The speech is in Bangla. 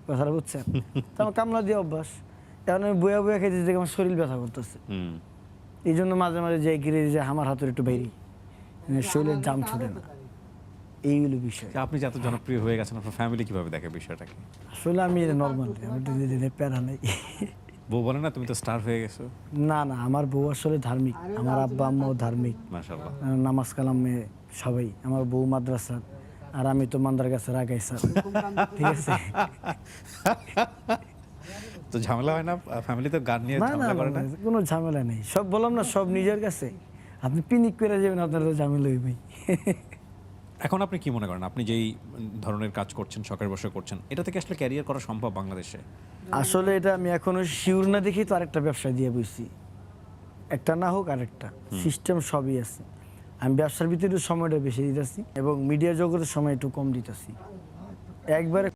কথাটা বুঝছেন? তো আমার কামলা দিয়ে অভ্যাস। এখন আমি বইয়া বইয়া খাইতেছি দেখে আমার শরীর ব্যথা করতেছে। এই জন্য মাঝে মাঝে যাই গিরে যে আমার হাতের একটু বাইরে শরীরের জাম ছুটে না, এইগুলো বিষয়। আপনি যে এত জনপ্রিয় হয়ে গেছেন, আপনার ফ্যামিলি কিভাবে দেখে বিষয়টাকে? আসলে আমি নর্মাল, আমি প্যারা নাই। বউ বলে না তুমি তো স্টার হয়ে গেছো? না না, আমার বউ আসলে ধার্মিক, আমার আব্বা আম্মাও ধার্মিক, মাশাআল্লাহ। নামাজ কালামে সবাই। আমার বউ মাদ্রাসার, আর আমি তো মান্দার কাছে রাগাই স্যার, ঠিক আছে? তো ঝামেলা হয় না ফ্যামিলিতে গান নিয়ে? না না ঝামেলা করে না? কোনো ঝামেলা নেই, সব বললাম না, সব নিজের কাছে। আপনি পিনিক করে যাবেন, আপনার তো ঝামেলা হইবেই। এখন আপনি কি মনে করেন, আপনি যেই ধরনের কাজ করছেন, শখের বসে করছেন, এটা থেকে আসলে ক্যারিয়ার করা সম্ভব বাংলাদেশে? আসলে এটা আমি এখনো শিওর না, দেখি তো আরেকটা ব্যবসা দিয়ে বইছি, একটা না হোক আরেকটা, সিস্টেম সবই আছে। আমি ব্যবসার ভিতরে সময়টা বেশি দিতেছি এবং মিডিয়া জগতের সময় একটু কম দিতেছি, একবারে